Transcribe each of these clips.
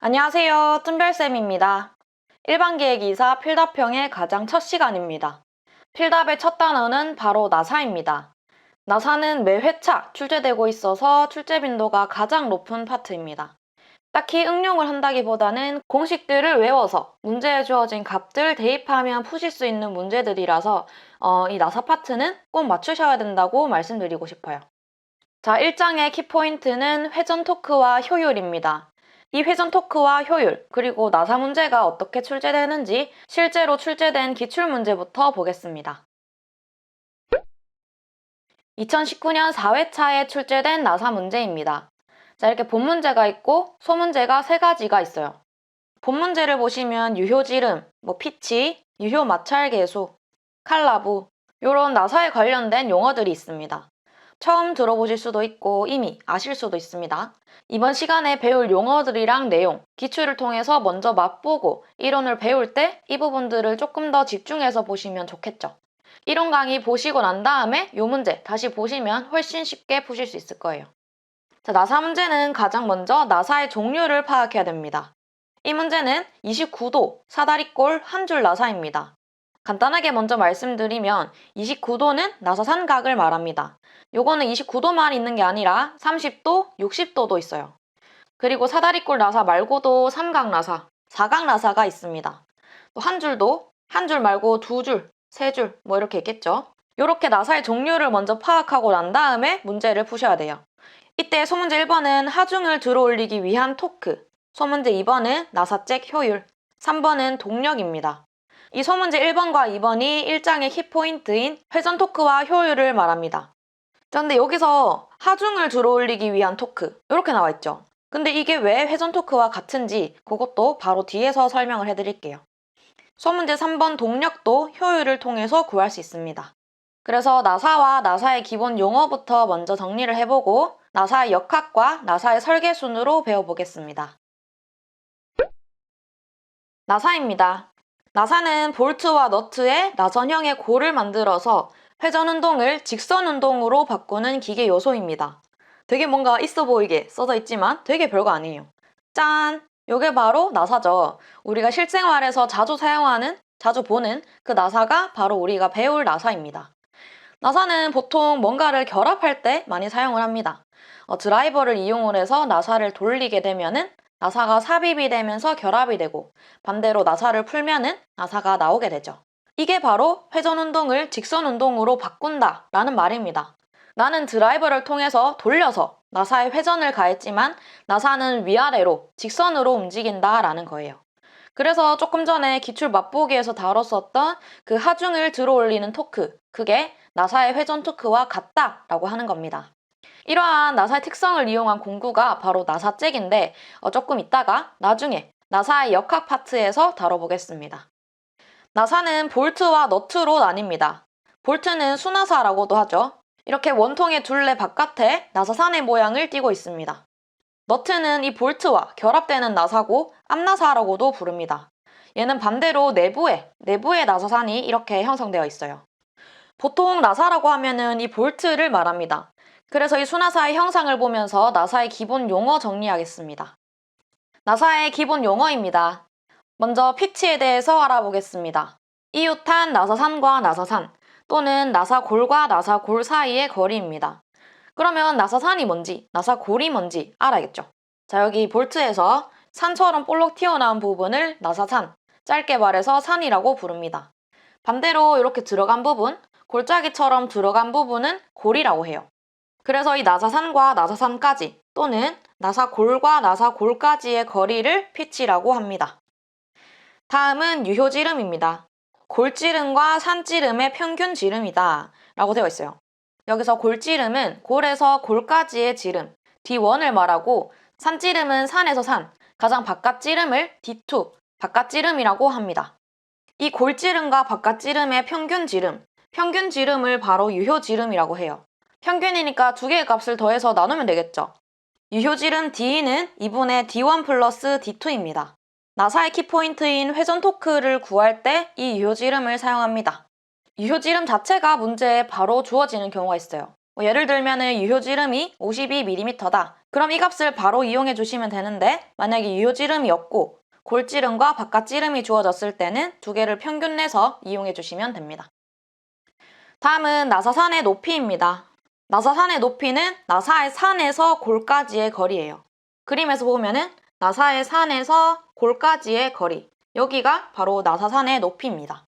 안녕하세요. 뜬별쌤입니다. 일반계획이사 필답형의 가장 첫 시간입니다. 필답의 첫 단어는 바로 나사입니다. 나사는 매 회차 출제되고 있어서 출제 빈도가 가장 높은 파트입니다. 딱히 응용을 한다기보다는 공식들을 외워서 문제에 주어진 값들 대입하면 푸실 수 있는 문제들이라서 이 나사 파트는 꼭 맞추셔야 된다고 말씀드리고 싶어요. 자, 1장의 키포인트는 회전 토크와 효율입니다. 이 회전 토크와 효율, 그리고 나사 문제가 어떻게 출제되는지 실제로 출제된 기출문제부터 보겠습니다. 2019년 4회차에 출제된 나사 문제입니다. 자, 이렇게 본문제가 있고 소문제가 3가지가 있어요. 본문제를 보시면 유효지름, 피치, 유효 마찰계수, 칼라부 이런 나사에 관련된 용어들이 있습니다. 처음 들어보실 수도 있고 이미 아실 수도 있습니다. 이번 시간에 배울 용어들이랑 내용, 기출을 통해서 먼저 맛보고 이론을 배울 때 이 부분들을 조금 더 집중해서 보시면 좋겠죠. 이론 강의 보시고 난 다음에 이 문제 다시 보시면 훨씬 쉽게 푸실 수 있을 거예요. 자, 나사 문제는 가장 먼저 나사의 종류를 파악해야 됩니다. 이 문제는 29도 사다리꼴 한 줄 나사입니다. 간단하게 먼저 말씀드리면 29도는 나사산각을 말합니다. 요거는 29도만 있는 게 아니라 30도, 60도도 있어요. 그리고 사다리꼴 나사 말고도 삼각 나사, 사각 나사가 있습니다. 또 한 줄도 한 줄 말고 두 줄, 세 줄 이렇게 있겠죠. 이렇게 나사의 종류를 먼저 파악하고 난 다음에 문제를 푸셔야 돼요. 이때 소문제 1번은 하중을 들어올리기 위한 토크, 소문제 2번은 나사잭 효율, 3번은 동력입니다. 이 소문제 1번과 2번이 1장의 키포인트인 회전 토크와 효율을 말합니다. 자, 근데 여기서 하중을 들어올리기 위한 토크 이렇게 나와 있죠. 근데 이게 왜 회전 토크와 같은지 그것도 바로 뒤에서 설명을 해드릴게요. 소문제 3번 동력도 효율을 통해서 구할 수 있습니다. 그래서 나사와 나사의 기본 용어부터 먼저 정리를 해보고 나사의 역학과 나사의 설계 순으로 배워보겠습니다. 나사입니다. 나사는 볼트와 너트에 나선형의 골을 만들어서 회전 운동을 직선 운동으로 바꾸는 기계 요소입니다. 되게 뭔가 있어 보이게 써져 있지만 되게 별거 아니에요. 짠! 요게 바로 나사죠. 우리가 실생활에서 자주 사용하는, 자주 보는 그 나사가 바로 우리가 배울 나사입니다. 나사는 보통 뭔가를 결합할 때 많이 사용을 합니다. 드라이버를 이용을 해서 나사를 돌리게 되면은 나사가 삽입이 되면서 결합이 되고 반대로 나사를 풀면은 나사가 나오게 되죠. 이게 바로 회전 운동을 직선 운동으로 바꾼다 라는 말입니다. 나는 드라이버를 통해서 돌려서 나사에 회전을 가했지만 나사는 위아래로 직선으로 움직인다 라는 거예요. 그래서 조금 전에 기출 맛보기에서 다뤘었던 그 하중을 들어올리는 토크, 그게 나사의 회전 토크와 같다라고 하는 겁니다. 이러한 나사의 특성을 이용한 공구가 바로 나사잭인데 조금 있다가 나중에 나사의 역학 파트에서 다뤄보겠습니다. 나사는 볼트와 너트로 나뉩니다. 볼트는 수나사라고도 하죠. 이렇게 원통의 둘레 바깥에 나사산의 모양을 띠고 있습니다. 너트는 이 볼트와 결합되는 나사고 앞나사라고도 부릅니다. 얘는 반대로 내부에 나사산이 이렇게 형성되어 있어요. 보통 나사라고 하면은 이 볼트를 말합니다. 그래서 이 수나사의 형상을 보면서 나사의 기본 용어 정리하겠습니다. 나사의 기본 용어입니다. 먼저 피치에 대해서 알아보겠습니다. 이웃한 나사산과 나사산 또는 나사골과 나사골 사이의 거리입니다. 그러면 나사산이 뭔지, 나사골이 뭔지 알아야겠죠? 자, 여기 볼트에서 산처럼 볼록 튀어나온 부분을 나사산, 짧게 말해서 산이라고 부릅니다. 반대로 이렇게 들어간 부분, 골짜기처럼 들어간 부분은 골이라고 해요. 그래서 이 나사산과 나사산까지 또는 나사골과 나사골까지의 거리를 피치라고 합니다. 다음은 유효지름입니다. 골지름과 산지름의 평균 지름이다 라고 되어 있어요. 여기서 골지름은 골에서 골까지의 지름, D1을 말하고 산지름은 산에서 산, 가장 바깥지름을 D2, 바깥지름이라고 합니다. 이 골지름과 바깥지름의 평균 지름을 바로 유효지름이라고 해요. 평균이니까 두 개의 값을 더해서 나누면 되겠죠. 유효지름 D는 2분의 D1 플러스 D2입니다. 나사의 키포인트인 회전 토크를 구할 때 이 유효지름을 사용합니다. 유효지름 자체가 문제에 바로 주어지는 경우가 있어요. 예를 들면 유효지름이 52mm다 그럼 이 값을 바로 이용해 주시면 되는데 만약에 유효지름이 없고 골지름과 바깥지름이 주어졌을 때는 두 개를 평균 내서 이용해 주시면 됩니다. 다음은 나사산의 높이입니다. 나사산의 높이는 나사의 산에서 골까지의 거리예요. 그림에서 보면은 나사의 산에서 골까지의 거리, 여기가 바로 나사산의 높이입니다.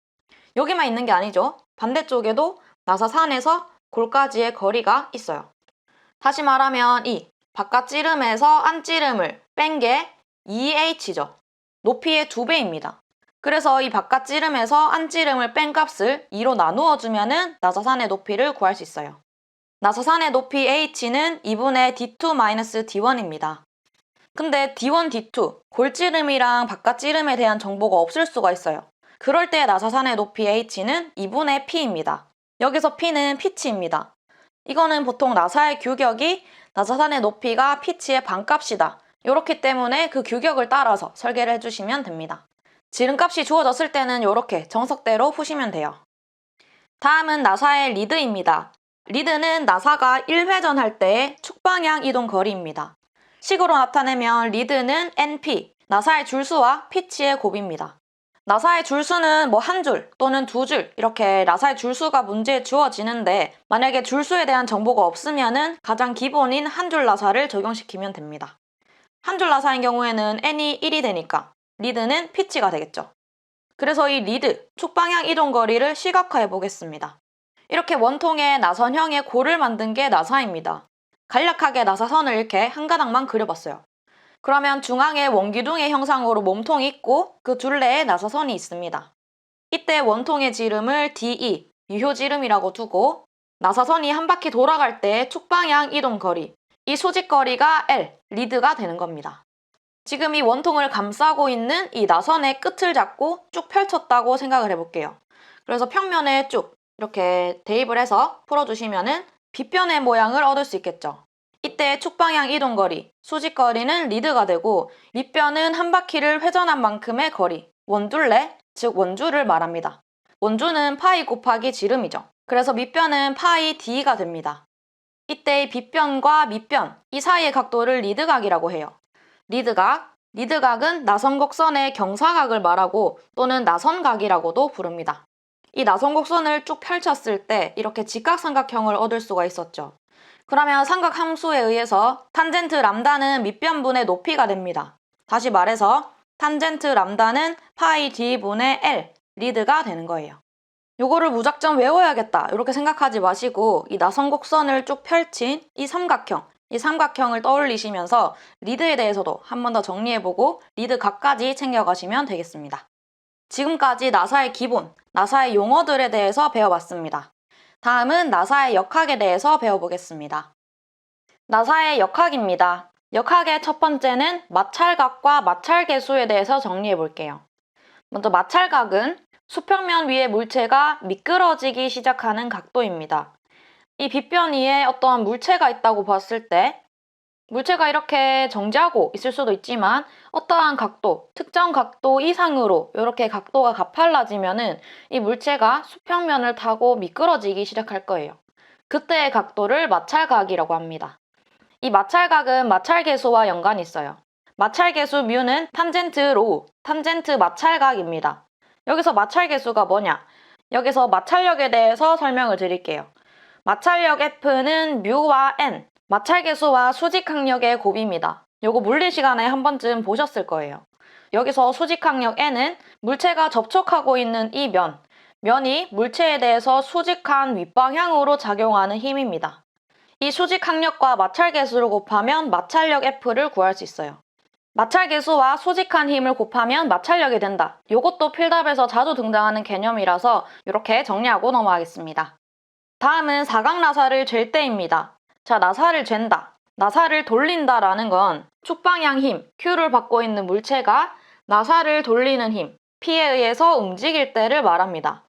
여기만 있는 게 아니죠. 반대쪽에도 나사산에서 골까지의 거리가 있어요. 다시 말하면 이 바깥지름에서 안지름을 뺀 게 2h죠. 높이의 2배입니다. 그래서 이 바깥지름에서 안지름을 뺀 값을 2로 나누어 주면은 나사산의 높이를 구할 수 있어요. 나사산의 높이 h는 2분의 d2-d1입니다. 근데 d1, d2, 골지름이랑 바깥지름에 대한 정보가 없을 수가 있어요. 그럴 때 나사산의 높이 h는 2분의 p입니다. 여기서 p는 피치입니다. 이거는 보통 나사의 규격이 나사산의 높이가 피치의 반값이다. 이렇기 때문에 그 규격을 따라서 설계를 해주시면 됩니다. 지름값이 주어졌을 때는 이렇게 정석대로 푸시면 돼요. 다음은 나사의 리드입니다. 리드는 나사가 1회전할 때의 축방향 이동 거리입니다. 식으로 나타내면 리드는 NP, 나사의 줄수와 피치의 곱입니다. 나사의 줄수는 뭐 한 줄 또는 두 줄 이렇게 나사의 줄수가 문제에 주어지는데 만약에 줄수에 대한 정보가 없으면은 가장 기본인 한 줄 나사를 적용시키면 됩니다. 한 줄 나사인 경우에는 n이 1이 되니까 리드는 피치가 되겠죠. 그래서 이 리드, 축방향 이동 거리를 시각화해 보겠습니다. 이렇게 원통의 나선형의 고를 만든 게 나사입니다. 간략하게 나사선을 이렇게 한 가닥만 그려봤어요. 그러면 중앙에 원기둥의 형상으로 몸통이 있고 그 둘레에 나사선이 있습니다. 이때 원통의 지름을 DE, 유효지름이라고 두고 나사선이 한 바퀴 돌아갈 때 축방향 이동 거리, 이 소직거리가 L, 리드가 되는 겁니다. 지금 이 원통을 감싸고 있는 이 나선의 끝을 잡고 쭉 펼쳤다고 생각을 해볼게요. 그래서 평면에 쭉 이렇게 대입을 해서 풀어주시면은 빗변의 모양을 얻을 수 있겠죠. 이때 축방향 이동거리, 수직거리는 리드가 되고 밑변은 한 바퀴를 회전한 만큼의 거리, 원둘레, 즉 원주를 말합니다. 원주는 파이 곱하기 지름이죠. 그래서 밑변은 파이 d가 됩니다. 이때 이 빗변과 밑변, 이 사이의 각도를 리드각이라고 해요. 리드각은 나선곡선의 경사각을 말하고 또는 나선각이라고도 부릅니다. 이 나선곡선을 쭉 펼쳤을 때 이렇게 직각삼각형을 얻을 수가 있었죠. 그러면 삼각 함수에 의해서 탄젠트 람다는 밑변분의 높이가 됩니다. 다시 말해서 탄젠트 람다는 파이 d분의 L, 리드가 되는 거예요. 요거를 무작정 외워야겠다 이렇게 생각하지 마시고 이 나선곡선을 쭉 펼친 이 삼각형을 떠올리시면서 리드에 대해서도 한 번 더 정리해보고 리드각까지 챙겨가시면 되겠습니다. 지금까지 나사의 기본, 나사의 용어들에 대해서 배워봤습니다. 다음은 나사의 역학에 대해서 배워보겠습니다. 나사의 역학입니다. 역학의 첫 번째는 마찰각과 마찰계수에 대해서 정리해볼게요. 먼저 마찰각은 수평면 위의 물체가 미끄러지기 시작하는 각도입니다. 이 빗변 위에 어떠한 물체가 있다고 봤을 때 물체가 이렇게 정지하고 있을 수도 있지만 어떠한 각도, 특정 각도 이상으로 이렇게 각도가 가팔라지면은 이 물체가 수평면을 타고 미끄러지기 시작할 거예요. 그때의 각도를 마찰각이라고 합니다. 이 마찰각은 마찰계수와 연관이 있어요. 마찰계수 뮤는 탄젠트 로우, 탄젠트 마찰각입니다. 여기서 마찰계수가 뭐냐? 여기서 마찰력에 대해서 설명을 드릴게요. 마찰력 F는 뮤와 N, 마찰계수와 수직항력의 곱입니다. 요거 물리 시간에 한 번쯤 보셨을 거예요. 여기서 수직항력 N은 물체가 접촉하고 있는 이 면이 물체에 대해서 수직한 윗방향으로 작용하는 힘입니다. 이 수직항력과 마찰계수를 곱하면 마찰력 F를 구할 수 있어요. 마찰계수와 수직한 힘을 곱하면 마찰력이 된다. 요것도 필답에서 자주 등장하는 개념이라서 이렇게 정리하고 넘어가겠습니다. 다음은 사각나사를 잴 때입니다. 자, 나사를 잰다, 나사를 돌린다 라는 건 축방향 힘, Q를 받고 있는 물체가 나사를 돌리는 힘, P에 의해서 움직일 때를 말합니다.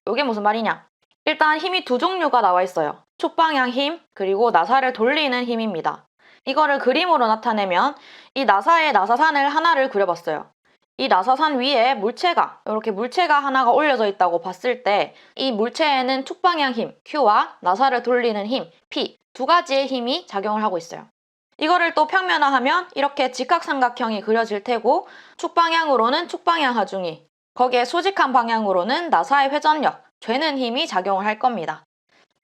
이게 무슨 말이냐? 일단 힘이 두 종류가 나와 있어요. 축방향 힘, 그리고 나사를 돌리는 힘입니다. 이거를 그림으로 나타내면 이 나사의 나사산을 하나를 그려봤어요. 이 나사산 위에 이렇게 물체가 하나가 올려져 있다고 봤을 때 이 물체에는 축방향 힘, Q와 나사를 돌리는 힘, P, 두 가지의 힘이 작용을 하고 있어요. 이거를 또 평면화하면 이렇게 직각삼각형이 그려질 테고 축방향으로는 축방향 하중이, 거기에 수직한 방향으로는 나사의 회전력, 죄는 힘이 작용을 할 겁니다.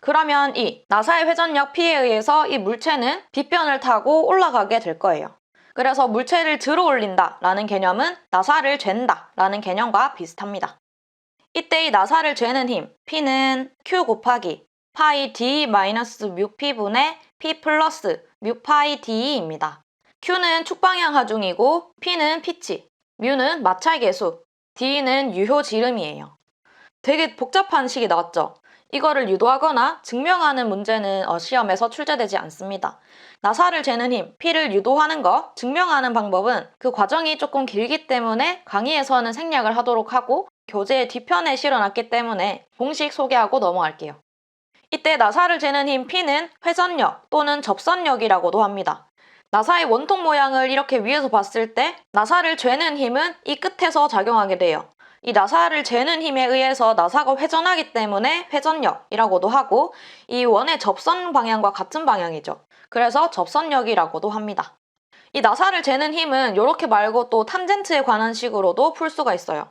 그러면 이 나사의 회전력 P에 의해서 이 물체는 빗변을 타고 올라가게 될 거예요. 그래서 물체를 들어 올린다 라는 개념은 나사를 잰다 라는 개념과 비슷합니다. 이때 이 나사를 죄는 힘 P는 Q 곱하기 파이 D 마이너스 뮤 P분의 P 플러스 뮤 파이 D입니다. Q는 축방향 하중이고 P는 피치, 뮤는 마찰계수, D는 유효 지름이에요. 되게 복잡한 식이 나왔죠? 이거를 유도하거나 증명하는 문제는 시험에서 출제되지 않습니다. 나사를 재는 힘, P를 유도하는 거, 증명하는 방법은 그 과정이 조금 길기 때문에 강의에서는 생략을 하도록 하고 교재의 뒤편에 실어놨기 때문에 공식 소개하고 넘어갈게요. 이때 나사를 재는 힘 P는 회전력 또는 접선력이라고도 합니다. 나사의 원통 모양을 이렇게 위에서 봤을 때 나사를 죄는 힘은 이 끝에서 작용하게 돼요. 이 나사를 재는 힘에 의해서 나사가 회전하기 때문에 회전력이라고도 하고 이 원의 접선 방향과 같은 방향이죠. 그래서 접선력이라고도 합니다. 이 나사를 재는 힘은 이렇게 말고 또 탄젠트에 관한 식으로도 풀 수가 있어요.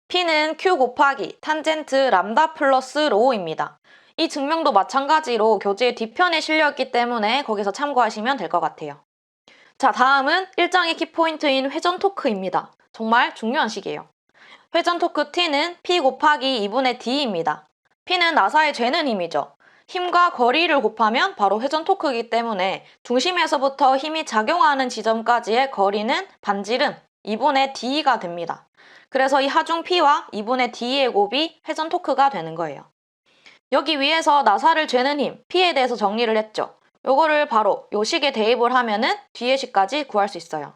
P는 Q 곱하기 탄젠트 람다 플러스 로우입니다. 이 증명도 마찬가지로 교재의 뒤편에 실려있기 때문에 거기서 참고하시면 될 것 같아요. 자, 다음은 일장의 키포인트인 회전 토크입니다. 정말 중요한 식이에요. 회전 토크 T는 P 곱하기 2분의 D입니다. P는 나사의 죄는 힘이죠. 힘과 거리를 곱하면 바로 회전 토크이기 때문에 중심에서부터 힘이 작용하는 지점까지의 거리는 반지름 2분의 D가 됩니다. 그래서 이 하중 P와 2분의 D의 곱이 회전 토크가 되는 거예요. 여기 위에서 나사를 죄는 힘 P에 대해서 정리를 했죠. 요거를 바로 요 식에 대입을 하면은 뒤의 식까지 구할 수 있어요.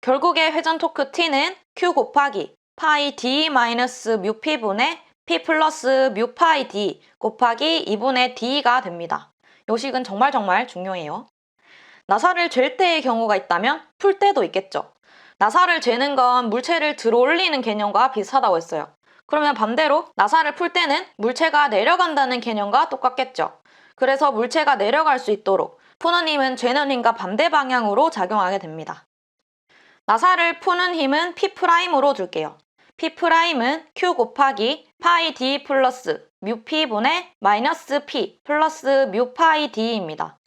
결국에 회전 토크 T는 Q 곱하기 파이 D 마이너스 뮤 P분의 P 플러스 뮤 파이 D 곱하기 2분의 D가 됩니다. 요 식은 정말 중요해요. 나사를 잴 때의 경우가 있다면 풀 때도 있겠죠. 나사를 재는 건 물체를 들어 올리는 개념과 비슷하다고 했어요. 그러면 반대로 나사를 풀 때는 물체가 내려간다는 개념과 똑같겠죠. 그래서 물체가 내려갈 수 있도록 푸는 힘은 죄는 힘과 반대 방향으로 작용하게 됩니다. 나사를 푸는 힘은 P'으로 둘게요. P'은 Q 곱하기 파이 D 플러스 뮤 P분의 마이너스 P 플러스 뮤 파이 D입니다.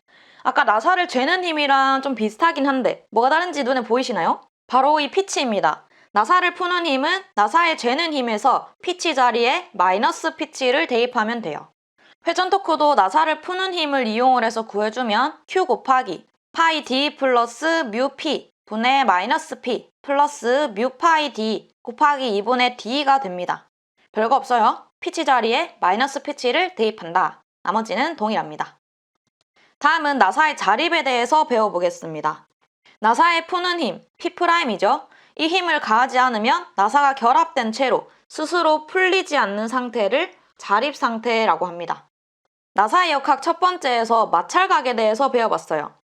아까 나사를 죄는 힘이랑 좀 비슷하긴 한데 뭐가 다른지 눈에 보이시나요? 바로 이 피치입니다. 나사를 푸는 힘은 나사의 죄는 힘에서 피치 자리에 마이너스 피치를 대입하면 돼요. 회전 토크도 나사를 푸는 힘을 이용을 해서 구해주면 Q 곱하기 파이 D 플러스 뮤 P 분의 마이너스 P 플러스 뮤 파이 D 곱하기 2분의 D가 됩니다. 별거 없어요. 피치 자리에 마이너스 피치를 대입한다. 나머지는 동일합니다. 다음은 나사의 자립에 대해서 배워보겠습니다. 나사의 푸는 힘, P'이죠. 이 힘을 가하지 않으면 나사가 결합된 채로 스스로 풀리지 않는 상태를 자립 상태라고 합니다. 나사의 역학 첫 번째에서 마찰각에 대해서 배워봤어요.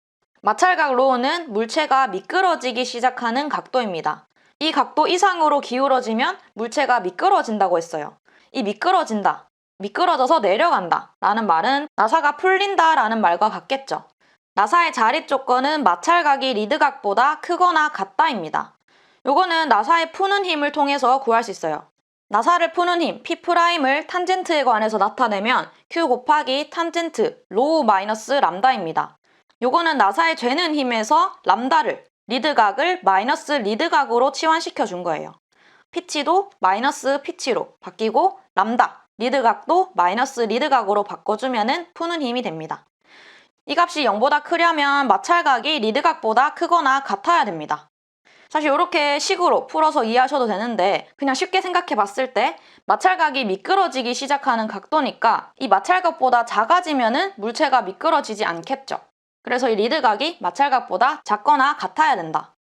마찰각 로우는 물체가 미끄러지기 시작하는 각도입니다. 이 각도 이상으로 기울어지면 물체가 미끄러진다고 했어요. 이 미끄러진다, 미끄러져서 내려간다 라는 말은 나사가 풀린다 라는 말과 같겠죠. 나사의 자립 조건은 마찰각이 리드각보다 크거나 같다입니다. 요거는 나사의 푸는 힘을 통해서 구할 수 있어요. 나사를 푸는 힘 P'을 탄젠트에 관해서 나타내면 Q 곱하기 탄젠트 로우 마이너스 람다입니다. 요거는 나사의 죄는 힘에서 람다를 리드각을 마이너스 리드각으로 치환시켜 준 거예요. 피치도 마이너스 피치로 바뀌고 람다 리드각도 마이너스 리드각으로 바꿔주면은 푸는 힘이 됩니다. 이 값이 0보다 크려면 마찰각이 리드각보다 크거나 같아야 됩니다. 사실 이렇게 식으로 풀어서 이해하셔도 되는데 그냥 쉽게 생각해 봤을 때 마찰각이 미끄러지기 시작하는 각도니까 이 마찰각보다 작아지면은 물체가 미끄러지지 않겠죠. 그래서 이 리드각이 마찰각보다 작거나 같아야 된다.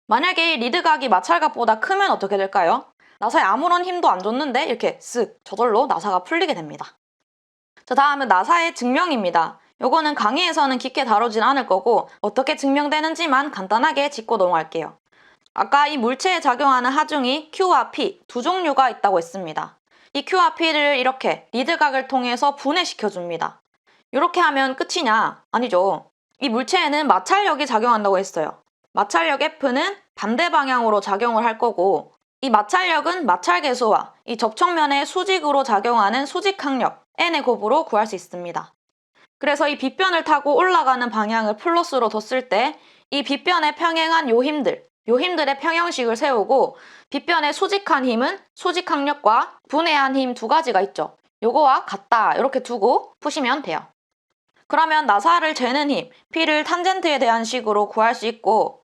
만약에 이 리드각이 마찰각보다 크면 어떻게 될까요? 나사에 아무런 힘도 안 줬는데 이렇게 쓱 저절로 나사가 풀리게 됩니다. 자, 다음은 나사의 증명입니다. 요거는 강의에서는 깊게 다루진 않을 거고 어떻게 증명되는지만 간단하게 짚고 넘어갈게요. 아까 이 물체에 작용하는 하중이 Q와 P 두 종류가 있다고 했습니다. 이 Q와 P를 이렇게 리드각을 통해서 분해시켜 줍니다. 이렇게 하면 끝이냐? 아니죠. 이 물체에는 마찰력이 작용한다고 했어요. 마찰력 F는 반대 방향으로 작용을 할 거고 이 마찰력은 마찰계수와 이 접촉면에 수직으로 작용하는 수직항력 N의 곱으로 구할 수 있습니다. 그래서 이 빗변을 타고 올라가는 방향을 플러스로 뒀을 때 이 빗변에 평행한 요힘들의 평형식을 세우고 빗변의 수직한 힘은 수직항력과 분해한 힘 두 가지가 있죠. 요거와 같다 이렇게 두고 푸시면 돼요. 그러면 나사를 재는 힘, P를 탄젠트에 대한 식으로 구할 수 있고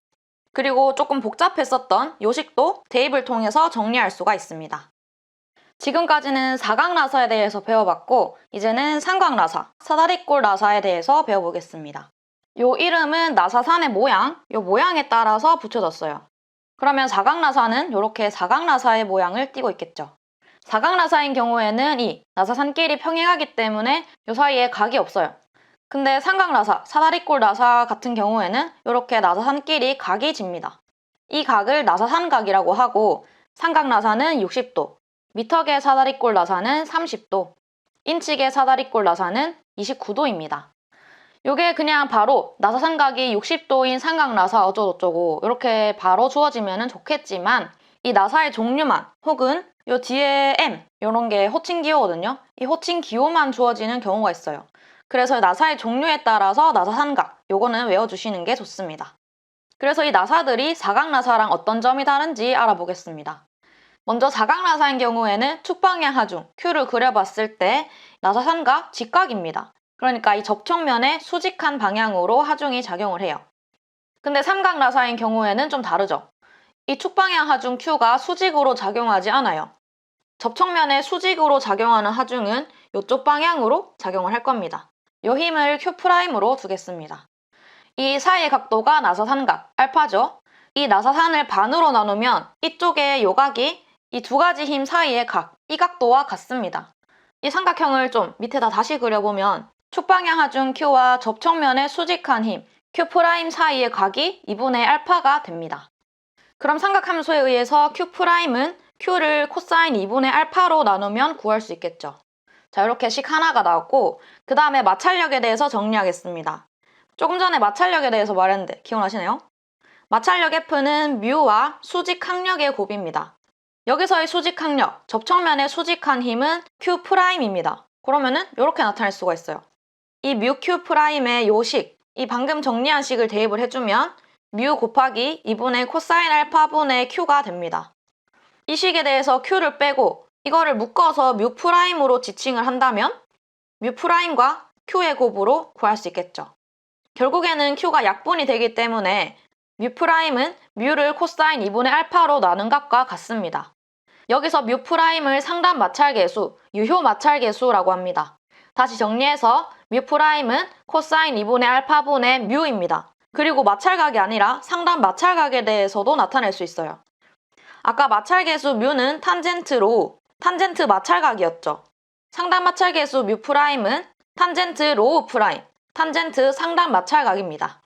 그리고 조금 복잡했었던 요식도 대입을 통해서 정리할 수가 있습니다. 지금까지는 사각나사에 대해서 배워봤고 이제는 삼각나사, 사다리꼴 나사에 대해서 배워보겠습니다. 요 이름은 나사산의 모양, 요 모양에 따라서 붙여졌어요. 그러면 사각나사는 이렇게 사각나사의 모양을 띠고 있겠죠. 사각나사인 경우에는 이 나사산끼리 평행하기 때문에 요 사이에 각이 없어요. 근데 삼각나사, 사다리꼴 나사 같은 경우에는 이렇게 나사산끼리 각이 집니다. 이 각을 나사산각이라고 하고 삼각나사는 60도, 미터계 사다리꼴 나사는 30도, 인치계 사다리꼴 나사는 29도입니다. 요게 그냥 바로 나사삼각이 60도인 삼각나사 어쩌고저쩌고 이렇게 바로 주어지면 좋겠지만 이 나사의 종류만 혹은 요 뒤에 M 이런 게 호칭 기호거든요. 이 호칭 기호만 주어지는 경우가 있어요. 그래서 나사의 종류에 따라서 나사삼각 요거는 외워주시는 게 좋습니다. 그래서 이 나사들이 사각나사랑 어떤 점이 다른지 알아보겠습니다. 먼저 사각나사인 경우에는 축방향 하중 Q를 그려봤을 때 나사삼각 직각입니다. 그러니까 이 접촉면에 수직한 방향으로 하중이 작용을 해요. 근데 삼각나사인 경우에는 좀 다르죠. 이 축방향 하중 Q가 수직으로 작용하지 않아요. 접촉면에 수직으로 작용하는 하중은 이쪽 방향으로 작용을 할 겁니다. 요 힘을 Q'으로 두겠습니다. 이 사이의 각도가 나사삼각, 알파죠. 이 나사산을 반으로 나누면 이쪽의 요각이 이 두 가지 힘 사이의 각, 이 각도와 같습니다. 이 삼각형을 좀 밑에다 다시 그려보면 축방향 하중 Q와 접촉면의 수직한 힘 Q' 사이의 각이 2분의 알파가 됩니다. 그럼 삼각함수에 의해서 Q'은 Q를 코사인 2분의 알파로 나누면 구할 수 있겠죠. 자, 이렇게 식 하나가 나왔고 그 다음에 마찰력에 대해서 정리하겠습니다. 조금 전에 마찰력에 대해서 말했는데 기억나시나요? 마찰력 F는 뮤와 수직항력의 곱입니다. 여기서의 수직항력, 접촉면의 수직한 힘은 Q'입니다. 그러면은 이렇게 나타낼 수가 있어요. 이 뮤 Q'의 요식, 이 방금 정리한 식을 대입을 해주면 뮤 곱하기 2분의 코사인 알파분의 Q가 됩니다. 이 식에 대해서 Q를 빼고 이거를 묶어서 뮤'으로 지칭을 한다면 뮤'과 Q의 곱으로 구할 수 있겠죠. 결국에는 Q가 약분이 되기 때문에 뮤'은 뮤를 코사인 2분의 알파로 나눈 값과 같습니다. 여기서 뮤'을 상단 마찰계수, 유효 마찰계수라고 합니다. 다시 정리해서 뮤'은 코사인 2분의 알파분의 뮤입니다. 그리고 마찰각이 아니라 상단 마찰각에 대해서도 나타낼 수 있어요. 아까 마찰계수 뮤는 탄젠트 마찰각이었죠. 상단 마찰계수 뮤'은 탄젠트 로우 프라임, 탄젠트 상단 마찰각입니다.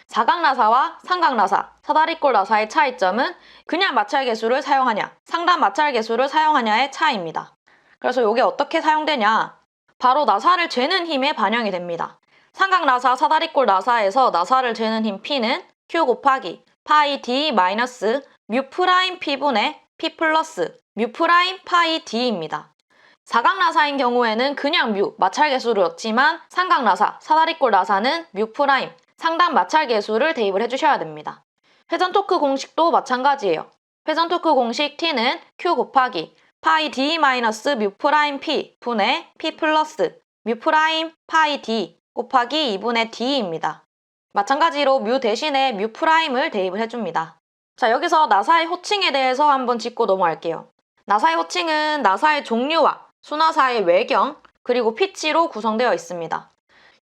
사각나사와 삼각나사, 사다리꼴 나사의 차이점은 그냥 마찰계수를 사용하냐, 상단 마찰계수를 사용하냐의 차이입니다. 그래서 이게 어떻게 사용되냐? 바로 나사를 재는 힘에 반영이 됩니다. 삼각나사, 사다리꼴 나사에서 나사를 재는 힘 P는 Q 곱하기 파이 D 마이너스 뮤 프라임 P분의 P 플러스 뮤 프라임 파이 D입니다. 사각나사인 경우에는 그냥 뮤, 마찰계수를 넣지만 삼각나사, 사다리꼴 나사는 뮤 프라임, 상단 마찰계수를 대입을 해주셔야 됩니다. 회전 토크 공식도 마찬가지예요. 회전 토크 공식 T는 Q 곱하기 파이 D 마이너스 뮤 프라임 P 분의 P 플러스 뮤 프라임 파이 D 곱하기 2분의 D입니다. 마찬가지로 뮤 대신에 뮤 프라임을 대입을 해줍니다. 자, 여기서 나사의 호칭에 대해서 한번 짚고 넘어갈게요. 나사의 호칭은 나사의 종류와 수나사의 외경 그리고 피치로 구성되어 있습니다.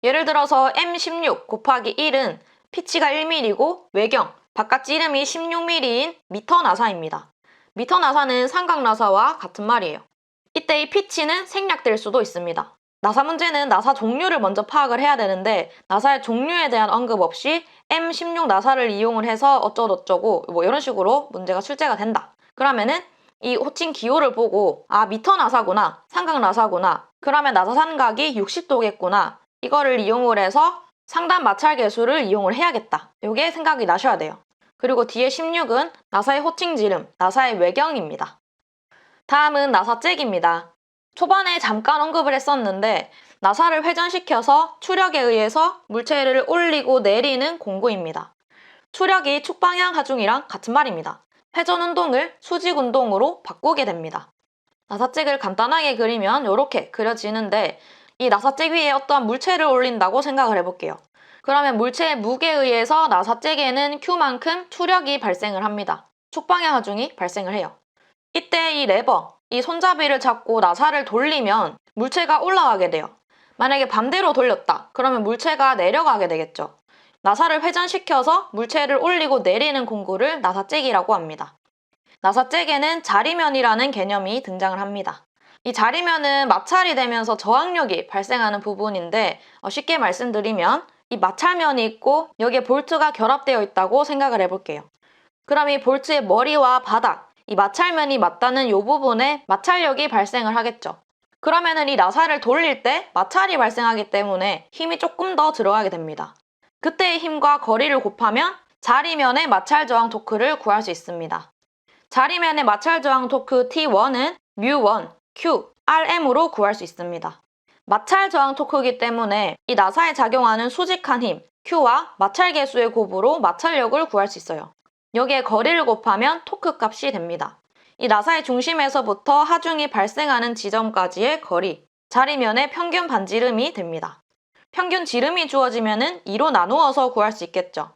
예를 들어서 M16 곱하기 1은 피치가 1mm고 외경, 바깥 이름이 16mm인 미터 나사입니다. 미터 나사는 삼각 나사와 같은 말이에요. 이때 이 피치는 생략될 수도 있습니다. 나사 문제는 나사 종류를 먼저 파악을 해야 되는데 나사의 종류에 대한 언급 없이 M16 나사를 이용을 해서 어쩌고저쩌고 뭐 이런 식으로 문제가 출제가 된다. 그러면은 이 호칭 기호를 보고 아 미터 나사구나, 삼각 나사구나, 그러면 나사 삼각이 60도겠구나 이거를 이용을 해서 상단 마찰 계수를 이용을 해야겠다. 요게 생각이 나셔야 돼요. 그리고 뒤에 16은 나사의 호칭 지름, 나사의 외경입니다. 다음은 나사 잭입니다. 초반에 잠깐 언급을 했었는데 나사를 회전시켜서 추력에 의해서 물체를 올리고 내리는 공구입니다. 추력이 축방향 하중이랑 같은 말입니다. 회전 운동을 수직 운동으로 바꾸게 됩니다. 나사잭을 간단하게 그리면 이렇게 그려지는데 이 나사잭 위에 어떤 물체를 올린다고 생각을 해볼게요. 그러면 물체의 무게에 의해서 나사잭에는 Q만큼 추력이 발생을 합니다. 축방향 하중이 발생을 해요. 이때 이 레버, 이 손잡이를 잡고 나사를 돌리면 물체가 올라가게 돼요. 만약에 반대로 돌렸다, 그러면 물체가 내려가게 되겠죠. 나사를 회전시켜서 물체를 올리고 내리는 공구를 나사잭이라고 합니다. 나사잭에는 자리면이라는 개념이 등장을 합니다. 이 자리면은 마찰이 되면서 저항력이 발생하는 부분인데 쉽게 말씀드리면 이 마찰면이 있고 여기에 볼트가 결합되어 있다고 생각을 해볼게요. 그럼 이 볼트의 머리와 바닥, 이 마찰면이 맞닿는 이 부분에 마찰력이 발생을 하겠죠. 그러면은 이 나사를 돌릴 때 마찰이 발생하기 때문에 힘이 조금 더 들어가게 됩니다. 그때의 힘과 거리를 곱하면 자리면의 마찰 저항 토크를 구할 수 있습니다. 자리면의 마찰 저항 토크 T1은 μ1, Q, Rm으로 구할 수 있습니다. 마찰 저항 토크이기 때문에 이 나사에 작용하는 수직한 힘, Q와 마찰 계수의 곱으로 마찰력을 구할 수 있어요. 여기에 거리를 곱하면 토크 값이 됩니다. 이 나사의 중심에서부터 하중이 발생하는 지점까지의 거리, 자리면의 평균 반지름이 됩니다. 평균 지름이 주어지면 2로 나누어서 구할 수 있겠죠.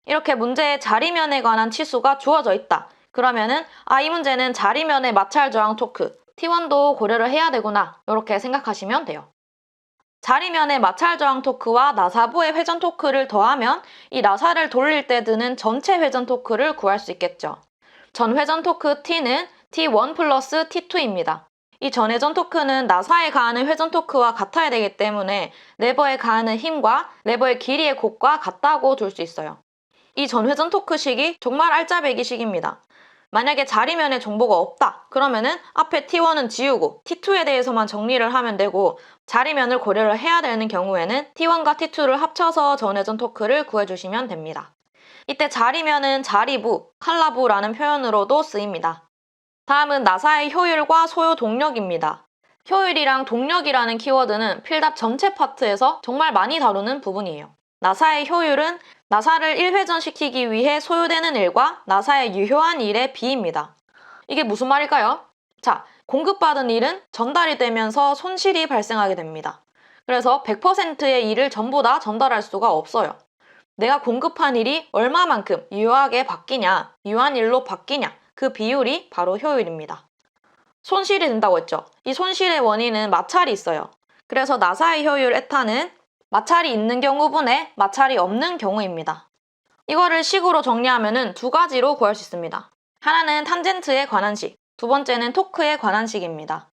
이렇게 문제에 자리면에 관한 치수가 주어져 있다. 그러면은 이 문제는 자리면의 마찰 저항 토크, T1도 고려를 해야 되구나. 이렇게 생각하시면 돼요. 자리면의 마찰 저항 토크와 나사부의 회전 토크를 더하면 이 나사를 돌릴 때 드는 전체 회전 토크를 구할 수 있겠죠. 전 회전 토크 T는 T1 플러스 T2입니다. 이 전회전 토크는 나사에 가하는 회전 토크와 같아야 되기 때문에 레버에 가하는 힘과 레버의 길이의 곱과 같다고 둘 수 있어요. 이 전회전 토크식이 정말 알짜배기식입니다. 만약에 자리면에 정보가 없다. 그러면은 앞에 T1은 지우고 T2에 대해서만 정리를 하면 되고 자리면을 고려를 해야 되는 경우에는 T1과 T2를 합쳐서 전회전 토크를 구해주시면 됩니다. 이때 자리면은 자리부, 칼라부라는 표현으로도 쓰입니다. 다음은 나사의 효율과 소요 동력입니다. 효율이랑 동력이라는 키워드는 필답 전체 파트에서 정말 많이 다루는 부분이에요. 나사의 효율은 나사를 1회전시키기 위해 소요되는 일과 나사의 유효한 일의 비입니다. 이게 무슨 말일까요? 자, 공급받은 일은 전달이 되면서 손실이 발생하게 됩니다. 그래서 100%의 일을 전부 다 전달할 수가 없어요. 내가 공급한 일이 얼마만큼 유효하게 바뀌냐, 유효한 일로 바뀌냐, 그 비율이 바로 효율입니다. 손실이 된다고 했죠. 이 손실의 원인은 마찰이 있어요. 그래서 나사의 효율 에타는 마찰이 있는 경우분의 마찰이 없는 경우입니다. 이거를 식으로 정리하면 두 가지로 구할 수 있습니다. 하나는 탄젠트에 관한 식, 두 번째는 토크에 관한 식입니다.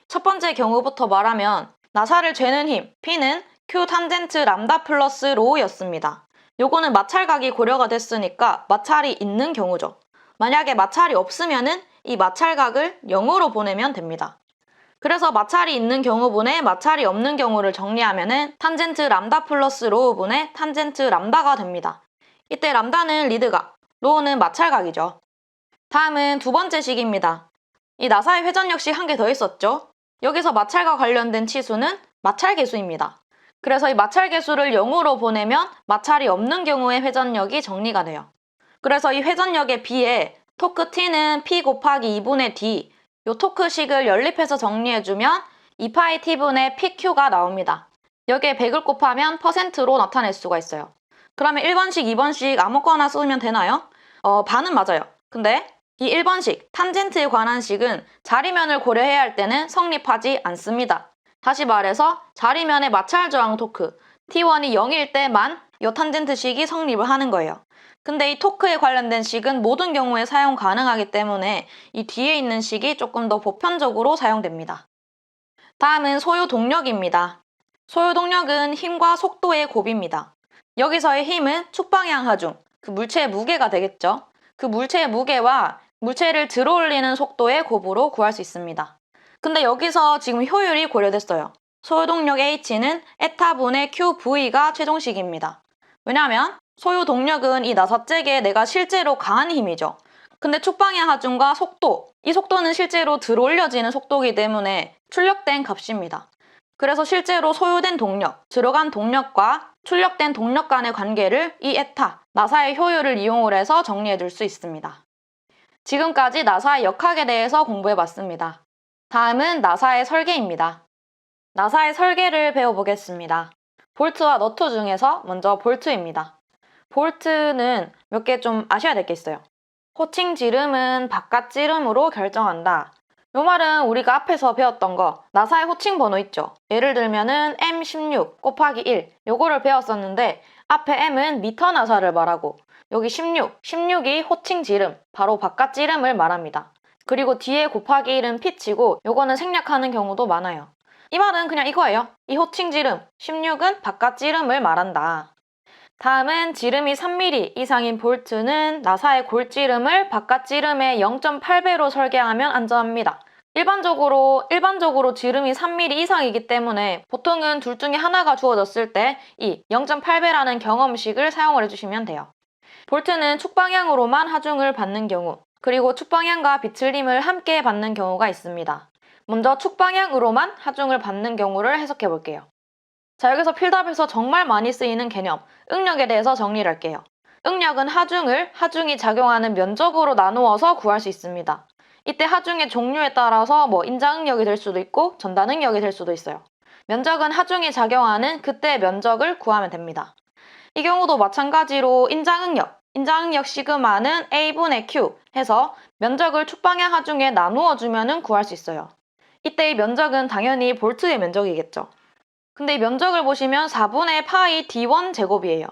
첫 번째 경우부터 말하면 나사를 죄는 힘, P는 Q 탄젠트 람다 플러스 로우였습니다. 요거는 마찰각이 고려가 됐으니까 마찰이 있는 경우죠. 만약에 마찰이 없으면은 이 마찰각을 0으로 보내면 됩니다. 그래서 마찰이 있는 경우분의 마찰이 없는 경우를 정리하면은 탄젠트 람다 플러스 로우분의 탄젠트 람다가 됩니다. 이때 람다는 리드각, 로우는 마찰각이죠. 다음은 두 번째 식입니다. 이 나사의 회전역시 한 개 더 있었죠? 여기서 마찰과 관련된 치수는 마찰계수입니다. 그래서 이 마찰계수를 0으로 보내면 마찰이 없는 경우의 회전력이 정리가 돼요. 그래서 이 회전력에 비해 토크 T는 P 곱하기 2분의 D, 요 토크식을 연립해서 정리해주면 2파이 T분의 PQ가 나옵니다. 여기에 100을 곱하면 %로 나타낼 수가 있어요. 그러면 1번식, 2번식 아무거나 쓰면 되나요? 반은 맞아요. 근데 이 1번식, 탄젠트에 관한 식은 자리면을 고려해야 할 때는 성립하지 않습니다. 다시 말해서 자리면의 마찰 저항 토크, T1이 0일 때만 이 탄젠트식이 성립을 하는 거예요. 근데 이 토크에 관련된 식은 모든 경우에 사용 가능하기 때문에 이 뒤에 있는 식이 조금 더 보편적으로 사용됩니다. 다음은 소요 동력입니다. 소요 동력은 힘과 속도의 곱입니다. 여기서의 힘은 축방향 하중, 그 물체의 무게가 되겠죠. 그 물체의 무게와 물체를 들어올리는 속도의 곱으로 구할 수 있습니다. 근데 여기서 지금 효율이 고려됐어요. 소유동력 H는 에타분의 QV가 최종식입니다. 왜냐하면 소유동력은 이 나사잭에 내가 실제로 가한 힘이죠. 근데 축방향 하중과 속도, 이 속도는 실제로 들어올려지는 속도이기 때문에 출력된 값입니다. 그래서 실제로 소유된 동력, 들어간 동력과 출력된 동력 간의 관계를 이 에타, 나사의 효율을 이용을 해서 정리해 줄 수 있습니다. 지금까지 나사의 역학에 대해서 공부해봤습니다. 다음은 나사의 설계입니다. 나사의 설계를 배워보겠습니다. 볼트와 너트 중에서 먼저 볼트입니다. 볼트는 몇 개 좀 아셔야 될 게 있어요. 호칭 지름은 바깥 지름으로 결정한다. 요 말은 우리가 앞에서 배웠던 거, 나사의 호칭 번호 있죠? 예를 들면은 M16 곱하기 1 요거를 배웠었는데 앞에 M은 미터 나사를 말하고 여기 16이 호칭 지름, 바로 바깥 지름을 말합니다. 그리고 뒤에 곱하기 1은 피치고 요거는 생략하는 경우도 많아요. 이 말은 그냥 이거예요. 이 호칭 지름, 16은 바깥 지름을 말한다. 다음은 지름이 3mm 이상인 볼트는 나사의 골지름을 바깥 지름의 0.8배로 설계하면 안전합니다. 일반적으로 지름이 3mm 이상이기 때문에 보통은 둘 중에 하나가 주어졌을 때 이 0.8배라는 경험식을 사용을 해주시면 돼요. 볼트는 축방향으로만 하중을 받는 경우, 그리고 축방향과 비틀림을 함께 받는 경우가 있습니다. 먼저 축방향으로만 하중을 받는 경우를 해석해 볼게요. 자, 여기서 필답에서 정말 많이 쓰이는 개념, 응력에 대해서 정리를 할게요. 응력은 하중이 작용하는 면적으로 나누어서 구할 수 있습니다. 이때 하중의 종류에 따라서 인자응력이 될 수도 있고 전단응력이 될 수도 있어요. 면적은 하중이 작용하는 그때의 면적을 구하면 됩니다. 이 경우도 마찬가지로 인자응력 시그마는 A분의 Q 해서 면적을 축방향 하중에 나누어 주면 구할 수 있어요. 이때 이 면적은 당연히 볼트의 면적이겠죠. 근데 이 면적을 보시면 4분의 파이 D1 제곱이에요.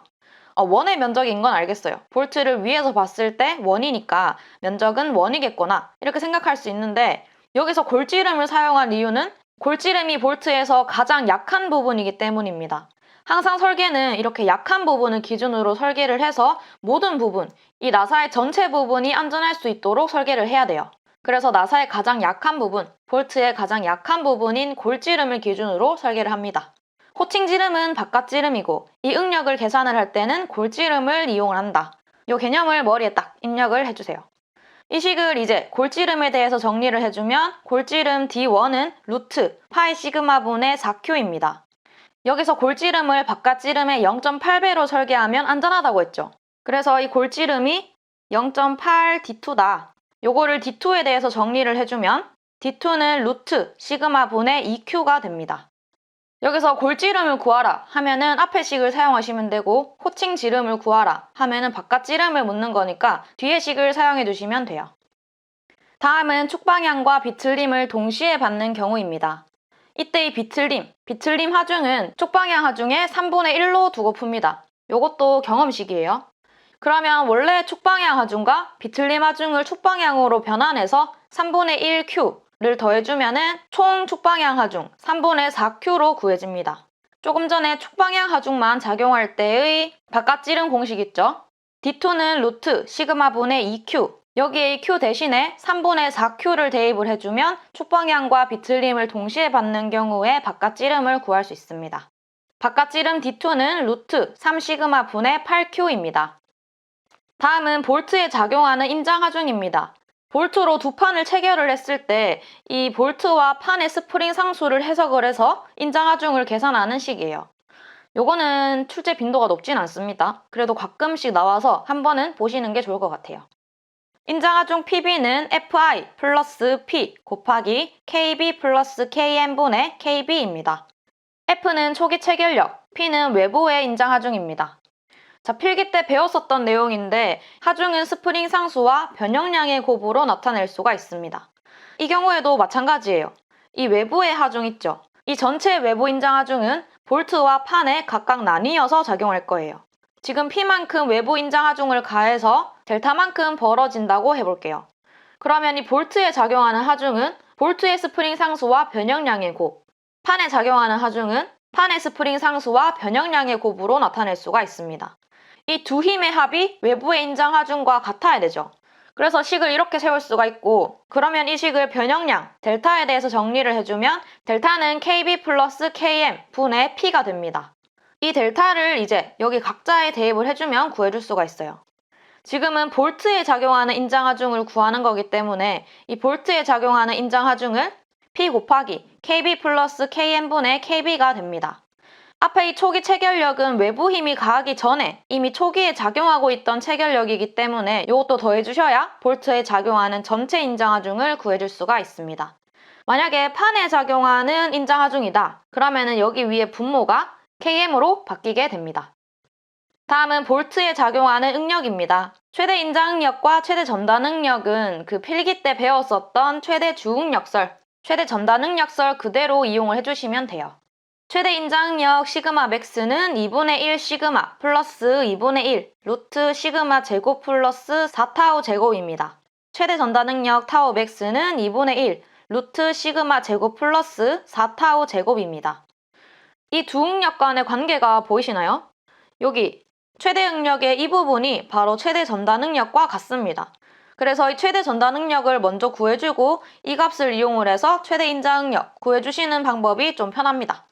원의 면적인 건 알겠어요. 볼트를 위에서 봤을 때 원이니까 면적은 원이겠구나 이렇게 생각할 수 있는데 여기서 골지름을 사용한 이유는 골지름이 볼트에서 가장 약한 부분이기 때문입니다. 항상 설계는 이렇게 약한 부분을 기준으로 설계를 해서 모든 부분, 이 나사의 전체 부분이 안전할 수 있도록 설계를 해야 돼요. 그래서 나사의 가장 약한 부분, 볼트의 가장 약한 부분인 골지름을 기준으로 설계를 합니다. 호칭 지름은 바깥 지름이고 이 응력을 계산을 할 때는 골지름을 이용을 한다. 이 개념을 머리에 딱 입력을 해주세요. 이 식을 이제 골지름에 대해서 정리를 해주면 골지름 D1은 루트 파이 시그마분의 4Q입니다. 여기서 골지름을 바깥 지름의 0.8배로 설계하면 안전하다고 했죠. 그래서 이 골지름이 0.8 D2다. 요거를 D2에 대해서 정리를 해주면 D2는 루트 시그마분의 2Q가 됩니다. 여기서 골지름을 구하라 하면은 앞에 식을 사용하시면 되고 호칭 지름을 구하라 하면은 바깥 지름을 묻는 거니까 뒤에 식을 사용해 주시면 돼요. 다음은 축방향과 비틀림을 동시에 받는 경우입니다. 이때 이 비틀림 하중은 축방향 하중의 3분의 1로 두고 풉니다. 요것도 경험식이에요. 그러면 원래 축방향 하중과 비틀림 하중을 축방향으로 변환해서 3분의 1Q를 더해주면은 총 축방향 하중 3분의 4Q로 구해집니다. 조금 전에 축방향 하중만 작용할 때의 바깥 지름 공식 있죠? D2는 루트 시그마분의 2Q, 여기에 이 Q 대신에 3분의 4Q를 대입을 해주면 축방향과 비틀림을 동시에 받는 경우에 바깥 지름을 구할 수 있습니다. 바깥 지름 D2는 루트 3시그마분의 8Q입니다. 다음은 볼트에 작용하는 인장 하중입니다. 볼트로 두 판을 체결을 했을 때 이 볼트와 판의 스프링 상수를 해석을 해서 인장 하중을 계산하는 식이에요. 요거는 출제 빈도가 높진 않습니다. 그래도 가끔씩 나와서 한 번은 보시는 게 좋을 것 같아요. 인장 하중 PB는 FI 플러스 P 곱하기 KB 플러스 KM분의 KB입니다. F는 초기 체결력, P는 외부의 인장 하중입니다. 자, 필기 때 배웠었던 내용인데 하중은 스프링 상수와 변형량의 곱으로 나타낼 수가 있습니다. 이 경우에도 마찬가지예요. 이 외부의 하중 있죠? 이 전체 외부 인장 하중은 볼트와 판에 각각 나뉘어서 작용할 거예요. 지금 P만큼 외부 인장 하중을 가해서 델타만큼 벌어진다고 해볼게요. 그러면 이 볼트에 작용하는 하중은 볼트의 스프링 상수와 변형량의 곱, 판에 작용하는 하중은 판의 스프링 상수와 변형량의 곱으로 나타낼 수가 있습니다. 이 두 힘의 합이 외부의 인장 하중과 같아야 되죠. 그래서 식을 이렇게 세울 수가 있고, 그러면 이 식을 변형량 델타에 대해서 정리를 해주면 델타는 KB 플러스 KM 분의 P가 됩니다. 이 델타를 이제 여기 각자에 대입을 해주면 구해줄 수가 있어요. 지금은 볼트에 작용하는 인장하중을 구하는 거기 때문에 이 볼트에 작용하는 인장하중은 P 곱하기 KB 플러스 KM분의 KB가 됩니다. 앞에 이 초기 체결력은 외부 힘이 가하기 전에 이미 초기에 작용하고 있던 체결력이기 때문에 이것도 더해주셔야 볼트에 작용하는 전체 인장하중을 구해줄 수가 있습니다. 만약에 판에 작용하는 인장하중이다. 그러면은 여기 위에 분모가 KM으로 바뀌게 됩니다. 다음은 볼트에 작용하는 응력입니다. 최대 인장응력과 최대 전단응력은 그 필기 때 배웠었던 최대 주응력설, 최대 전단응력설 그대로 이용을 해주시면 돼요. 최대 인장응력 시그마 맥스는 2분의 1 시그마 플러스 2분의 1 루트 시그마 제곱 플러스 4타우 제곱입니다. 최대 전단응력 타우 맥스는 2분의 1 루트 시그마 제곱 플러스 4타우 제곱입니다. 이 두 응력 간의 관계가 보이시나요? 여기 최대 응력의 이 부분이 바로 최대 전단응력과 같습니다. 그래서 이 최대 전단응력을 먼저 구해주고 이 값을 이용을 해서 최대 인장응력 구해주시는 방법이 좀 편합니다.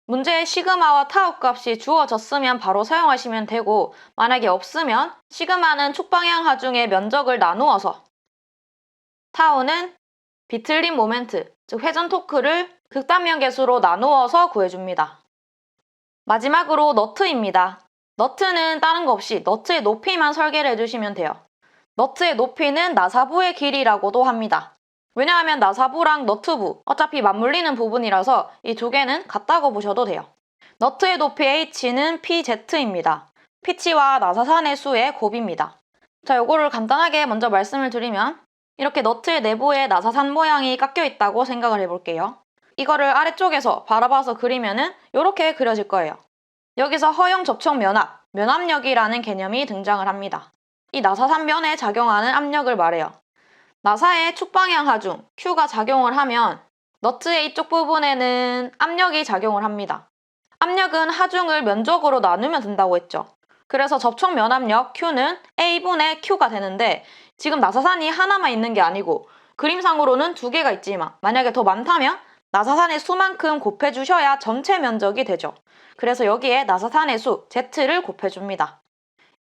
문제에 시그마와 타우 값이 주어졌으면 바로 사용하시면 되고, 만약에 없으면 시그마는 축방향 하중의 면적을 나누어서, 타우는 비틀림 모멘트, 즉 회전 토크를 극단면 계수로 나누어서 구해줍니다. 마지막으로 너트입니다. 너트는 다른 거 없이 너트의 높이만 설계를 해주시면 돼요. 너트의 높이는 나사부의 길이라고도 합니다. 왜냐하면 나사부랑 너트부 어차피 맞물리는 부분이라서 이 두 개는 같다고 보셔도 돼요. 너트의 높이 H는 PZ입니다. 피치와 나사산의 수의 곱입니다. 자, 요거를 간단하게 먼저 말씀을 드리면 이렇게 너트의 내부에 나사산 모양이 깎여 있다고 생각을 해볼게요. 이거를 아래쪽에서 바라봐서 그리면은 이렇게 그려질 거예요. 여기서 허용 접촉 면압, 면압력이라는 개념이 등장을 합니다. 이 나사산 면에 작용하는 압력을 말해요. 나사의 축방향 하중, Q가 작용을 하면 너트의 이쪽 부분에는 압력이 작용을 합니다. 압력은 하중을 면적으로 나누면 된다고 했죠. 그래서 접촉 면압력 Q는 A분의 Q가 되는데, 지금 나사산이 하나만 있는 게 아니고 그림상으로는 두 개가 있지만 만약에 더 많다면 나사산의 수만큼 곱해주셔야 전체 면적이 되죠. 그래서 여기에 나사산의 수 Z를 곱해줍니다.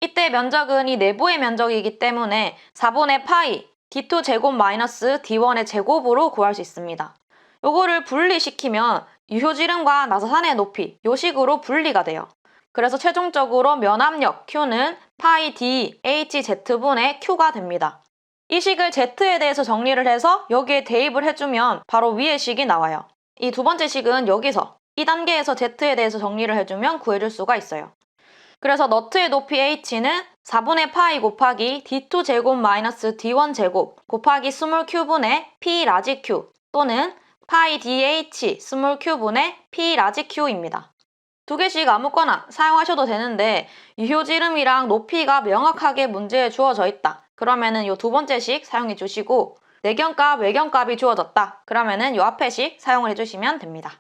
이때 면적은 이 내부의 면적이기 때문에 4분의 파이 D2 제곱 마이너스 D1의 제곱으로 구할 수 있습니다. 요거를 분리시키면 유효지름과 나사산의 높이 요 식으로 분리가 돼요. 그래서 최종적으로 면압력 Q는 파이 D HZ분의 Q가 됩니다. 이 식을 Z에 대해서 정리를 해서 여기에 대입을 해주면 바로 위의 식이 나와요. 이 두 번째 식은 여기서 이 단계에서 Z에 대해서 정리를 해주면 구해줄 수가 있어요. 그래서 너트의 높이 H는 4분의 파이 곱하기 D2 제곱 마이너스 D1 제곱 곱하기 스몰 Q분의 P 라지 Q 또는 파이 DH 스몰 Q분의 P 라지 Q입니다. 두 개씩 아무거나 사용하셔도 되는데 유효지름이랑 높이가 명확하게 문제에 주어져 있다. 그러면은 이 두 번째 식 사용해 주시고, 내경값, 외경값이 주어졌다. 그러면은 이 앞에 식 사용을 해주시면 됩니다.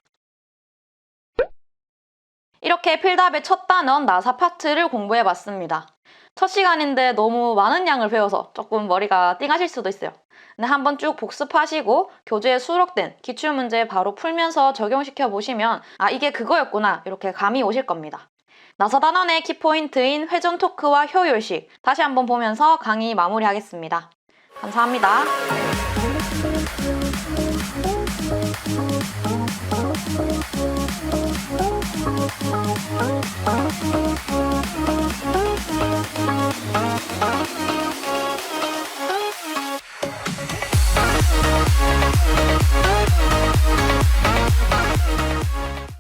이렇게 필답의 첫 단원 나사 파트를 공부해봤습니다. 첫 시간인데 너무 많은 양을 배워서 조금 머리가 띵하실 수도 있어요. 근데 한번 쭉 복습하시고 교재에 수록된 기출문제 바로 풀면서 적용시켜 보시면 아, 이게 그거였구나 이렇게 감이 오실 겁니다. 나사 단원의 키포인트인 회전 토크와 효율식 다시 한번 보면서 강의 마무리하겠습니다. 감사합니다.